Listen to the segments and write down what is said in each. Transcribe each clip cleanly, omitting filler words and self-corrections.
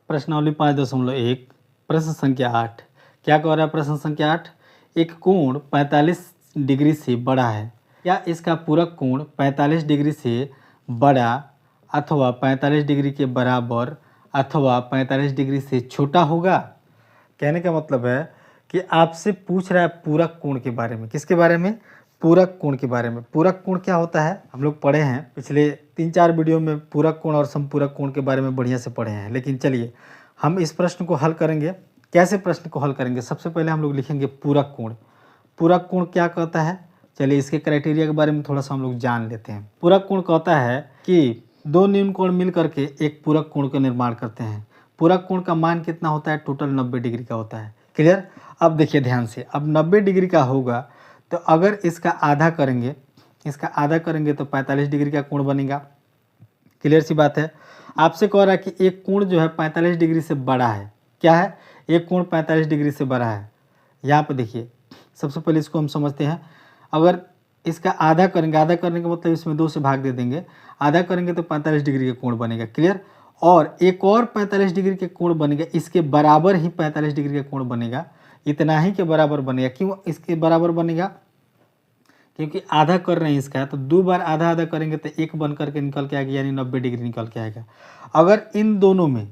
प्रश्नावली 5.1 प्रश्न संख्या 8। क्या कह रहा है प्रश्न संख्या 8? एक कोण 45 डिग्री से बड़ा है, क्या इसका पूरक कोण 45 डिग्री से बड़ा अथवा 45 डिग्री के बराबर अथवा 45 डिग्री से छोटा होगा? कहने का मतलब है कि आपसे पूछ रहा है पूरक कोण के बारे में। किसके बारे में? पूरक कोण के बारे में। पूरक कोण क्या होता है हम लोग पढ़े हैं, पिछले 3-4 वीडियो में पूरक कोण और समपूरक कोण के बारे में बढ़िया से पढ़े हैं। लेकिन चलिए हम इस प्रश्न को हल करेंगे। कैसे प्रश्न को हल करेंगे? सबसे पहले हम लोग लिखेंगे पूरक कोण। पूरक कोण क्या कहता है? चलिए इसके क्राइटेरिया के बारे में थोड़ा सा हम लोग जान लेते हैं। पूरक कोण कहता है कि दो न्यून कोण मिल करके एक पूरक कोण का निर्माण करते हैं। पूरक कोण का मान कितना होता है? टोटल 90 डिग्री का होता है। क्लियर? अब देखिए ध्यान से, अब 90 डिग्री का होगा तो अगर इसका आधा करेंगे, इसका आधा करेंगे तो 45 डिग्री का कोण बनेगा। क्लियर सी बात है। आपसे कह रहा है कि एक कोण जो है 45 डिग्री से बड़ा है। क्या है? एक कोण 45 डिग्री से बड़ा है। यहाँ पे देखिए सबसे पहले इसको हम समझते हैं। अगर इसका आधा करेंगे, आधा करने का मतलब इसमें 2 से भाग दे देंगे, आधा करेंगे तो 45 डिग्री का कोण बनेगा। क्लियर? और एक और 45 डिग्री के कोण बनेगा, इसके बराबर ही 45 डिग्री का कोण बनेगा, इतना ही के बराबर बनेगा। क्यों इसके बराबर बनेगा? क्योंकि आधा कर रहे हैं इसका, तो 2 बार आधा आधा करेंगे तो 1 बन करके निकल के आएगा, यानी 90 डिग्री निकल के आएगा। अगर इन दोनों में,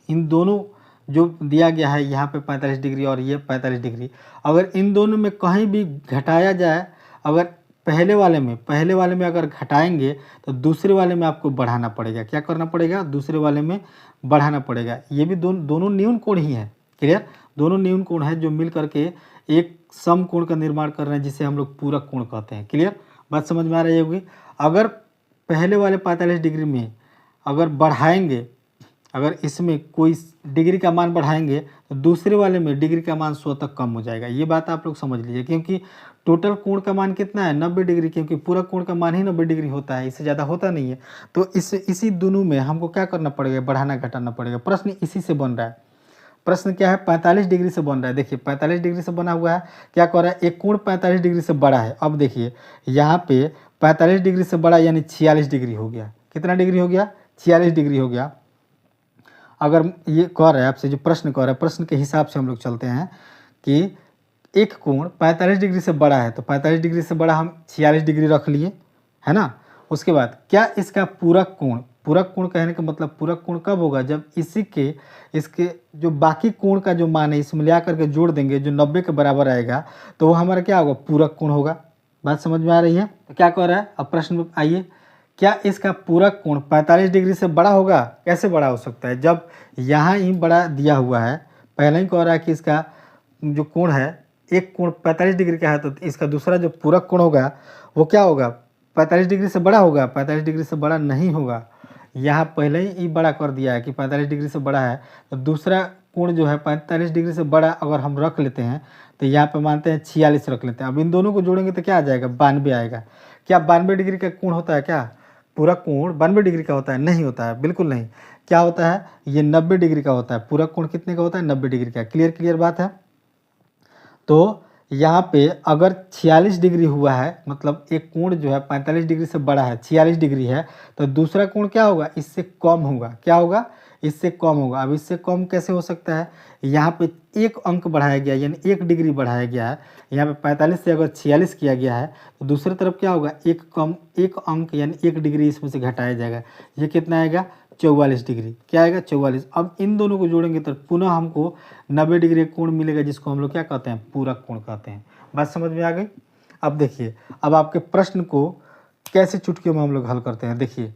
इन दोनों जो दिया गया है यहाँ पे 45 डिग्री और ये 45 डिग्री, अगर इन दोनों में कहीं भी घटाया जाए, अगर पहले वाले में अगर घटाएंगे तो दूसरे वाले में आपको बढ़ाना पड़ेगा। क्या करना पड़ेगा? दूसरे वाले में बढ़ाना पड़ेगा। ये भी दोनों न्यून कोण ही है। क्लियर? दोनों न्यून कोण है जो मिल करके एक सम कोण का निर्माण कर रहे हैं, जिसे हम लोग पूरक कोण कहते हैं। क्लियर? बात समझ में आ रही होगी। अगर पहले वाले 45 डिग्री में अगर बढ़ाएंगे, अगर इसमें कोई डिग्री का मान बढ़ाएंगे तो दूसरे वाले में डिग्री का मान स्वतः कम हो जाएगा। ये बात आप लोग समझ लीजिए, क्योंकि टोटल कोण का मान कितना है? 90 डिग्री, क्योंकि पूरक कोण का मान ही 90 डिग्री होता है, इससे ज़्यादा होता नहीं है। तो इसी दोनों में हमको क्या करना पड़ेगा? बढ़ाना घटाना पड़ेगा। प्रश्न इसी से बन रहा है। प्रश्न क्या है? 45 डिग्री से बन रहा है। देखिए 45 डिग्री से बना हुआ है। क्या कह रहा है? एक कोण 45 डिग्री से बड़ा है। अब देखिए यहाँ पे 45 डिग्री से बड़ा यानी 46 डिग्री हो गया। कितना डिग्री हो गया? 46 डिग्री हो गया। अगर ये कह रहा है आपसे, जो प्रश्न कह रहा है, प्रश्न के हिसाब से हम लोग चलते हैं कि एक कोण 45 डिग्री से बड़ा है, तो 45 डिग्री से बड़ा हम 46 डिग्री रख लिए, है ना। उसके बाद क्या इसका पूरक कोण, पूरक कोण कहने का मतलब पूरक कोण कब होगा? जब इसके जो बाकी कोण का जो मान है इसमें ले करके जोड़ देंगे, जो 90 के बराबर आएगा, तो वो हमारा क्या होगा? पूरक कोण होगा। बात समझ में आ रही है? तो क्या कह रहा है अब प्रश्न में आइए, क्या इसका पूरक कोण 45 डिग्री से बड़ा होगा? कैसे बड़ा हो सकता है जब यहाँ ही बड़ा दिया हुआ है। पहले ही कह रहा है कि इसका जो कोण है, एक कोण 45 डिग्री का है, तो इसका दूसरा जो पूरक कोण होगा वो क्या होगा? 45 डिग्री से बड़ा होगा। 45 डिग्री से बड़ा नहीं होगा। यहाँ पहले ही बड़ा कर दिया है कि 45 डिग्री से बड़ा है, तो दूसरा कोण जो है 45 डिग्री से बड़ा अगर हम रख लेते हैं तो यहाँ पे मानते हैं 46 रख लेते हैं। अब इन दोनों को जोड़ेंगे तो क्या आ जाएगा? 92 आएगा। क्या 92 डिग्री का कोण होता है? क्या पूरक कोण 92 डिग्री का होता है? नहीं होता है, बिल्कुल नहीं। क्या होता है? ये 90 डिग्री का होता है। पूरक कोण कितने का होता है? 90 डिग्री का। क्लियर बात है। तो यहाँ पे अगर 46 डिग्री हुआ है, मतलब एक कोण जो है 45 डिग्री से बड़ा है, 46 डिग्री है, तो दूसरा कोण क्या होगा? इससे कम होगा। क्या होगा? इससे कम होगा। अब इससे कम कैसे हो सकता है? यहाँ पे एक अंक बढ़ाया गया, यानी 1 डिग्री बढ़ाया गया है। यहाँ पे 45 से अगर 46 किया गया है, तो दूसरी तरफ क्या होगा? एक अंक यानी 1 डिग्री इसमें से घटाया जाएगा। ये कितना आएगा? 44 डिग्री। क्या आएगा? 44। अब इन दोनों को जोड़ेंगे तो पुनः हमको 90 डिग्री कोण मिलेगा, जिसको हम लोग क्या कहते हैं? पूरक कोण कहते हैं। बात समझ में आ गई? अब देखिए, अब आपके प्रश्न को कैसे चुटकियों में हम लोग हल करते हैं। देखिए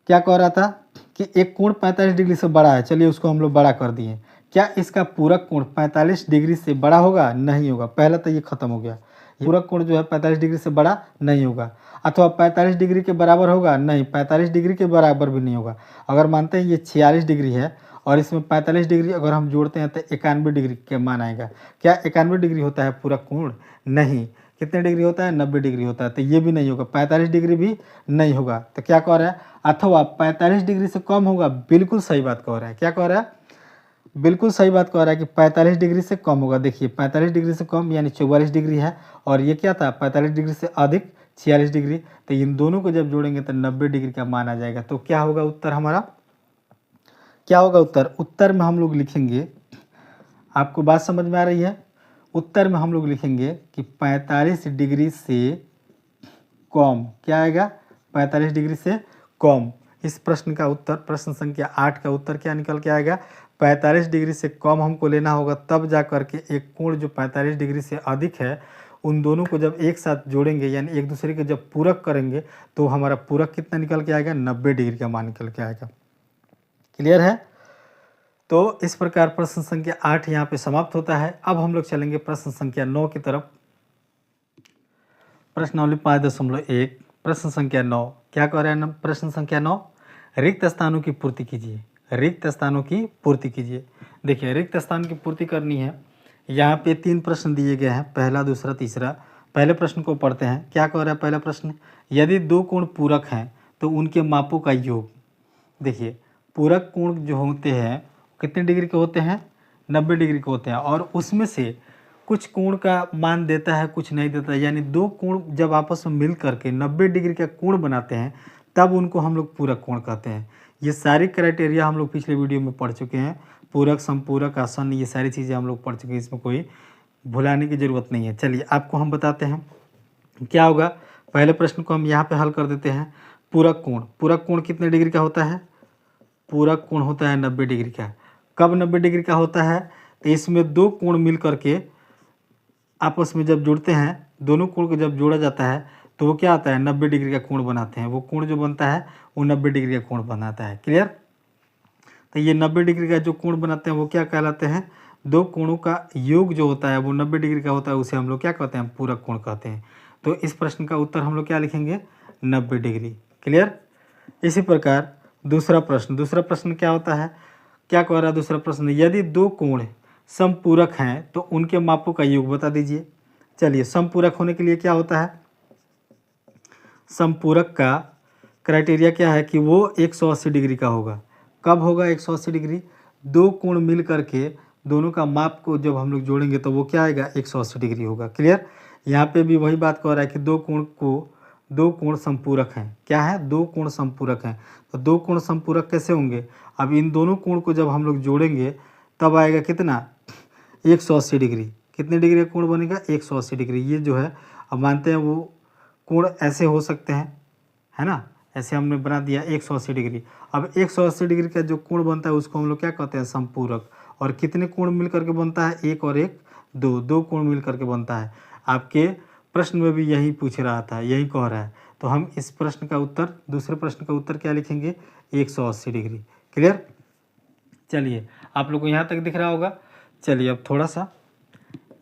क्या कह रहा था कि एक कोण 45 डिग्री से बड़ा है, चलिए उसको हम लोग बड़ा कर दिए। क्या इसका पूरक कोण 45 डिग्री से बड़ा होगा? नहीं होगा। पहला तो ये खत्म हो गया। पूरक कोण जो है 45 डिग्री से बड़ा नहीं होगा। अथवा 45 डिग्री के बराबर होगा? नहीं, 45 डिग्री के बराबर भी नहीं होगा। अगर मानते हैं ये 46 डिग्री है और इसमें 45 डिग्री अगर हम जोड़ते हैं तो 91 डिग्री के मान आएगा। क्या 91 डिग्री होता है पूरक कोण? नहीं। कितने डिग्री होता है? 90 डिग्री होता है। तो ये भी नहीं होगा। 45 डिग्री भी नहीं होगा। तो क्या कह रहा है? अथवा 45 डिग्री से कम होगा। बिल्कुल सही बात कह रहा है। क्या कह रहा है? बिल्कुल सही बात कह रहा है कि 45 डिग्री से कम होगा। देखिए 45 डिग्री से कम यानी 44 डिग्री है, और ये क्या था? 45 डिग्री से अधिक 46 डिग्री। तो इन दोनों को जब जोड़ेंगे तो 90 डिग्री का मान आ जाएगा। तो क्या होगा उत्तर हमारा? क्या होगा उत्तर? उत्तर में हम लोग लिखेंगे, आपको बात समझ में आ रही है? उत्तर में हम लोग लिखेंगे कि 45 डिग्री से कम। क्या आएगा? 45 डिग्री से कम। इस प्रश्न का उत्तर, प्रश्न संख्या 8 का उत्तर क्या निकल के आएगा? 45 डिग्री से कम हमको लेना होगा, तब जा करके एक कोण जो 45 डिग्री से अधिक है, उन दोनों को जब एक साथ जोड़ेंगे यानी एक दूसरे के जब पूरक करेंगे तो हमारा पूरक कितना निकल के आएगा? 90 डिग्री का मान निकल के आएगा। क्लियर है? तो इस प्रकार प्रश्न संख्या 8 यहाँ पे समाप्त होता है। अब हम लोग चलेंगे प्रश्न संख्या 9 की तरफ। प्रश्नावली 5.1 प्रश्न संख्या 9 क्या कह रहा है? प्रश्न संख्या 9, रिक्त स्थानों की पूर्ति कीजिए। रिक्त स्थानों की पूर्ति कीजिए। देखिए, रिक्त स्थान की पूर्ति करनी है। यहाँ पे 3 प्रश्न दिए गए हैं, पहला, दूसरा, तीसरा। पहले प्रश्न को पढ़ते हैं। क्या कह रहा है पहला प्रश्न? यदि दो कोण पूरक हैं तो उनके मापों का योग। देखिए, पूरक कोण जो होते हैं कितने डिग्री के होते हैं? 90 डिग्री के होते हैं, और उसमें से कुछ कोण का मान देता है, कुछ नहीं देता है। यानी दो कोण जब आपस में मिल करके 90 डिग्री का कोण बनाते हैं तब उनको हम लोग पूरक कोण कहते हैं। ये सारी क्राइटेरिया हम लोग पिछले वीडियो में पढ़ चुके हैं। पूरक, संपूरक, आसन्न, ये सारी चीज़ें हम लोग पढ़ चुके हैं, इसमें कोई भुलाने की ज़रूरत नहीं है। चलिए आपको हम बताते हैं क्या होगा। पहले प्रश्न को हम यहाँ पे हल कर देते हैं। पूरक कोण, पूरक कोण कितने डिग्री का होता है? पूरक कोण होता है 90 डिग्री का। कब 90 डिग्री का होता है? तो इसमें दो कोण मिल करके आपस में जब जुड़ते हैं, दोनों कोण को जब जोड़ा जाता है तो वो क्या आता है? 90 डिग्री का कोण बनाते हैं। वो कोण जो बनता है वो 90 डिग्री का कोण बनाता है। क्लियर? तो ये 90 डिग्री का जो कोण बनाते हैं वो क्या कहलाते हैं? दो कोणों का योग जो होता है वो 90 डिग्री का होता है, उसे हम लोग क्या कहते हैं? पूरक कोण कहते हैं। तो इस प्रश्न का उत्तर हम लोग क्या लिखेंगे? 90 डिग्री। क्लियर? इसी प्रकार दूसरा प्रश्न, दूसरा प्रश्न क्या होता है? क्या कह रहा है दूसरा प्रश्न? यदि दो कोण समपूरक हैं तो उनके मापों का योग बता दीजिए। चलिए, समपूरक होने के लिए क्या होता है? समपूरक का क्राइटेरिया क्या है कि वो 180 डिग्री का होगा। कब होगा 180 डिग्री? दो कोण मिल करके दोनों का माप को जब हम लोग जोड़ेंगे तो वो क्या आएगा? 180 डिग्री होगा। क्लियर? यहाँ पे भी वही बात कह रहा है कि दो कोण संपूरक हैं। क्या है? दो कोण संपूरक हैं। तो दो कोण संपूरक कैसे होंगे? अब इन दोनों कोण को जब हम लोग जोड़ेंगे तब आएगा कितना? 180 डिग्री। कितने डिग्री का कोण बनेगा? 180 डिग्री। ये जो है, अब मानते हैं वो कोण ऐसे हो सकते हैं, है ना? ऐसे हमने बना दिया 180 डिग्री। अब 180 डिग्री का जो कोण बनता है उसको हम लोग क्या कहते हैं? संपूरक। और कितने कोण मिल करके बनता है? एक और एक, दो कोण मिल करके बनता है। आपके प्रश्न में भी यही पूछ रहा था, यही कह रहा है। तो हम इस प्रश्न का उत्तर, दूसरे प्रश्न का उत्तर क्या लिखेंगे? 180 डिग्री। क्लियर? चलिए, आप लोग को यहाँ तक दिख रहा होगा। चलिए अब थोड़ा सा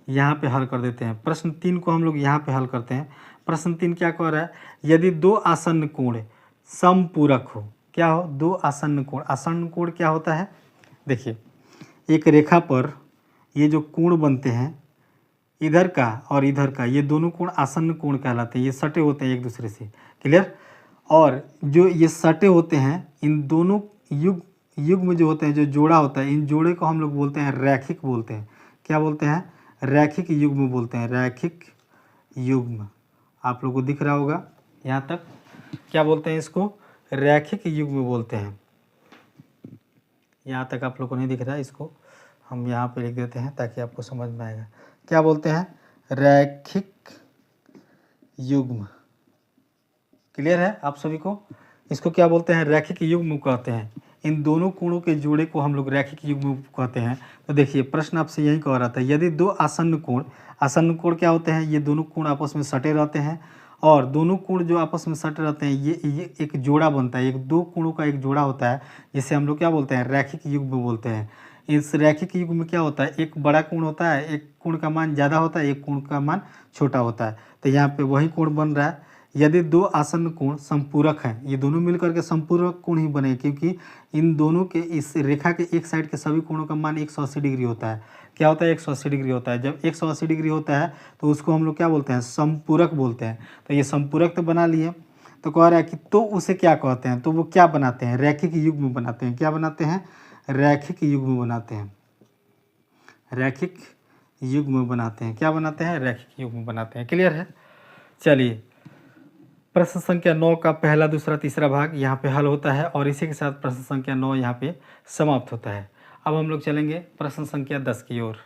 यहाँ पे हल कर देते हैं। प्रश्न 3 को हम लोग यहाँ पे हल करते हैं। प्रश्न 3 क्या कह रहा है? यदि दो आसन्न कोण समपूरक हो। क्या हो? दो आसन्न कोण। आसन्न कोण क्या होता है? देखिए, एक रेखा पर ये जो कोण बनते हैं, इधर का और इधर का, ये दोनों कोण आसन्न कोण कहलाते हैं। ये सटे होते हैं एक दूसरे से। क्लियर? और जो ये सटे होते हैं, इन दोनों युग्म जो होते हैं, जो जोड़ा होता है, इन जोड़े को हम लोग बोलते हैं रैखिक बोलते हैं। क्या बोलते हैं? रैखिक युग्म बोलते हैं। रैखिक युग्म। आप लोगों को दिख रहा होगा यहाँ तक? क्या बोलते हैं इसको? रैखिक युग्म बोलते हैं। यहाँ तक आप लोगों को नहीं दिख रहा है, इसको हम यहाँ पे लिख देते हैं ताकि आपको समझ में आएगा। क्या बोलते हैं? रैखिक युग्म। क्लियर है आप सभी को? इसको क्या बोलते हैं? रैखिक युग्म कहते हैं। इन दोनों कोणों के जोड़े को हम लोग रैखिक युग्म कहते हैं। तो देखिए, प्रश्न आपसे यही कह रहा था, यदि दो आसन्न कोण क्या होते हैं? ये दोनों कोण आपस में सटे रहते हैं, और दोनों कोण जो आपस में सटे रहते हैं ये एक जोड़ा बनता है। एक दो कोणों का एक जोड़ा होता है, जिसे हम लोग क्या बोलते हैं? रैखिक युग्म बोलते हैं। इस रैखिक युग्म में क्या होता है? एक बड़ा कोण होता है, एक कोण का मान ज़्यादा होता है, एक कोण का मान छोटा होता है। तो यहाँ पे वही कोण बन रहा है। यदि दो आसन्न कोण संपूरक हैं, ये दोनों मिलकर के संपूरक कोण ही बने, क्योंकि इन दोनों के, इस रेखा के एक साइड के सभी कोणों का मान 180 डिग्री होता है। क्या होता है? 180 डिग्री होता है। जब 180 डिग्री होता है तो उसको हम लोग क्या बोलते हैं? संपूरक बोलते हैं। तो ये संपूरक तो बना लिए। तो कह रहा है कि तो उसे क्या कहते हैं? तो वो क्या बनाते हैं? रैखिक युग्म बनाते हैं। क्या बनाते हैं? रैखिक युग्म बनाते हैं। रैखिक युग्म बनाते हैं। क्या बनाते हैं? रैखिक युग्म बनाते हैं। क्लियर है? चलिए, प्रश्न संख्या 9 का पहला, दूसरा, तीसरा भाग यहाँ पे हल होता है और इसी के साथ प्रश्न संख्या 9 यहाँ पे समाप्त होता है। अब हम लोग चलेंगे प्रश्न संख्या 10 की ओर।